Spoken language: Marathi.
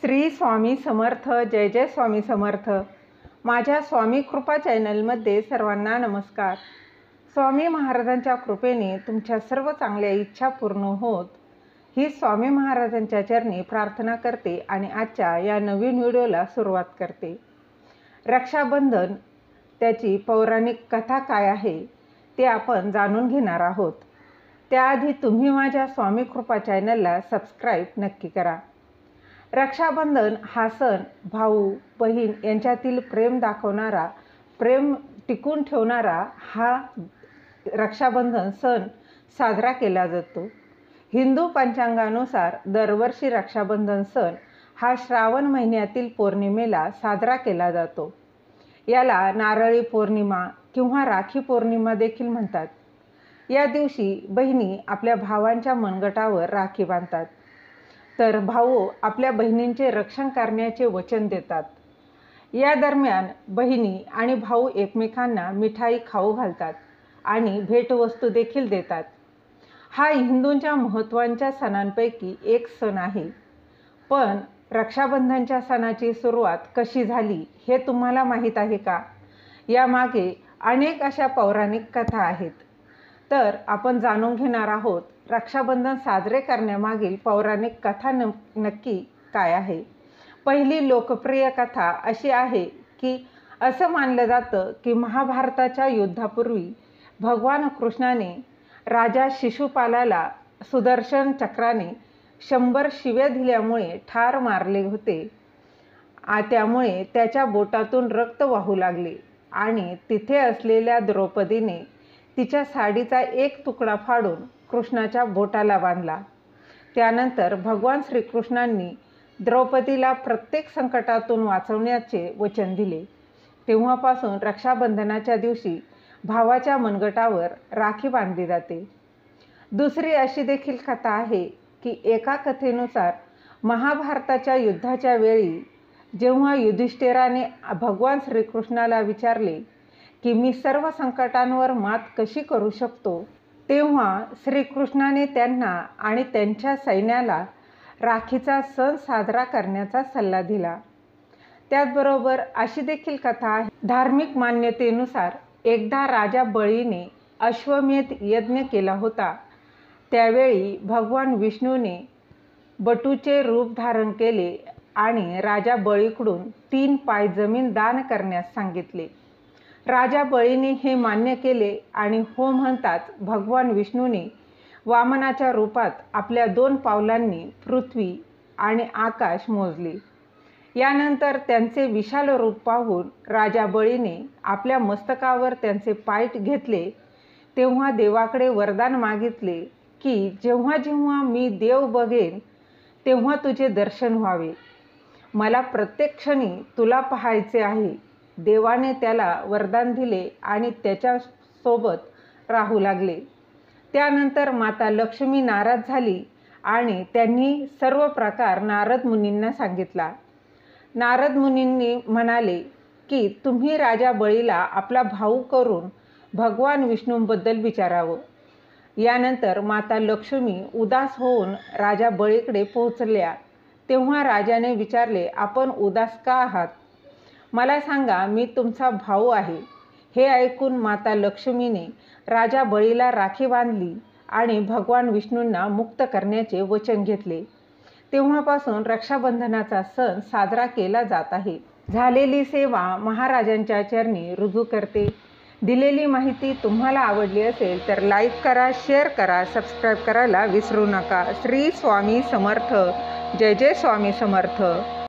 श्री स्वामी समर्थ. जय जय स्वामी समर्थ. माझ्या स्वामी कृपा चॅनलमध्ये सर्वांना नमस्कार. स्वामी महाराजांच्या कृपेने तुमच्या सर्व चांगल्या इच्छा पूर्ण होत ही स्वामी महाराजांच्या चरणी प्रार्थना करते आणि आजच्या या नवीन व्हिडिओला सुरुवात करते. रक्षाबंधन, त्याची पौराणिक कथा काय आहे ते आपण जाणून घेणार आहोत. त्याआधी तुम्ही माझ्या स्वामी कृपा चॅनलला सबस्क्राईब नक्की करा. रक्षाबंधन हा सण भाऊ बहीण यांच्यातील प्रेम दाखवणारा, प्रेम टिकून ठेवणारा हा रक्षाबंधन सण साजरा केला जातो. हिंदू पंचांगानुसार दरवर्षी रक्षाबंधन सण हा श्रावण महिन्यातील पौर्णिमेला साजरा केला जातो. याला नारळी पौर्णिमा किंवा राखी पौर्णिमा देखील म्हणतात. या दिवशी बहिणी आपल्या भावांच्या मनगटावर राखी बांधतात, तर भाऊ आपल्या बहिणींचे रक्षण करण्याचे वचन देतात. या दरम्यान बहिणी आणि भाऊ एकमेकांना मिठाई खाऊ घालतात आणि भेटवस्तू देखील देतात. हा हिंदूंच्या महत्त्वाच्या सणांपैकी एक सण आहे. पण रक्षाबंधनच्या सणाची सुरुवात कशी झाली हे तुम्हाला माहीत आहे का? यामागे अनेक अशा पौराणिक कथा आहेत. तर आपण जाणून घेणार आहोत रक्षाबंधन साजरे करण्यामागील पौराणिक कथा नक्की काय आहे. पहिली लोकप्रिय कथा अशी आहे की असं मानलं जातं की महाभारताच्या युद्धापूर्वी भगवान कृष्णाने राजा शिशुपालाला सुदर्शन चक्राने 100 शिव्या दिल्यामुळे ठार मारले होते. त्यामुळे त्याच्या बोटातून रक्त वाहू लागले आणि तिथे असलेल्या द्रौपदीने तिच्या साडीचा एक तुकडा फाडून कृष्णाच्या बोटाला बांधला. त्यानंतर भगवान श्रीकृष्णांनी द्रौपदीला प्रत्येक संकटातून वाचवण्याचे वचन दिले. तेव्हापासून रक्षाबंधनाच्या दिवशी भावाच्या मनगटावर राखी बांधली जाते. दुसरी अशी देखील कथा आहे की एका कथेनुसार महाभारताच्या युद्धाच्या वेळी जेव्हा युधिष्ठिराने भगवान श्रीकृष्णाला विचारले की मी सर्व संकटांवर मात कशी करू शकतो, तेव्हा श्रीकृष्णाने त्यांना आणि त्यांच्या सैन्याला राखीचा सण साजरा करण्याचा सल्ला दिला. त्याचबरोबर अशी देखील कथा आहे, धार्मिक मान्यतेनुसार एकदा राजा बळीने अश्वमेध यज्ञ केला होता. त्यावेळी भगवान विष्णूने बटूचे रूप धारण केले आणि राजा बळीकडून 3 पाय जमीन दान करण्यास सांगितले. राजा बळीने हे मान्य केले आणि हो म्हणताच भगवान विष्णूने वामनाच्या रूपात आपल्या 2 पावलांनी पृथ्वी आणि आकाश मोजले. यानंतर त्यांचे विशाल रूप पाहून राजा बळीने आपल्या मस्तकावर त्यांचे पाय घेतले. तेव्हा देवाकडे वरदान मागितले की जेव्हा जेव्हा मी देव बघेन तेव्हा तुझे दर्शन व्हावे. मला प्रत्येक क्षणी तुला पाहायचे आहे. देवाने त्याला वरदान दिले आणि त्याच्यासोबत राहू लागले. त्यानंतर माता लक्ष्मी नाराज झाली आणि त्यांनी सर्व प्रकार नारद मुनींना सांगितला. नारद मुनींनी म्हणाले की तुम्ही राजा बळीला आपला भाऊ करून भगवान विष्णूंबद्दल विचारावं. यानंतर माता लक्ष्मी उदास होऊन राजा बळीकडे पोहोचल्या. तेव्हा राजाने विचारले, आपण उदास का आहात? मला सांगा, मी तुमचा भाऊ आहे. हे ऐकून माता लक्ष्मीने राजा बळीला राखी बांधली आणि भगवान विष्णूंना मुक्त करण्याचे वचन घेतले. तेव्हापासून रक्षाबंधनाचा सण साजरा केला जात आहे. झालेली सेवा महाराजांच्या चरणी रुजू करते. दिलेली माहिती तुम्हाला आवडली असेल तर लाईक करा, शेअर करा, सबस्क्राईब करायला विसरू नका. श्री स्वामी समर्थ. जय जय स्वामी समर्थ.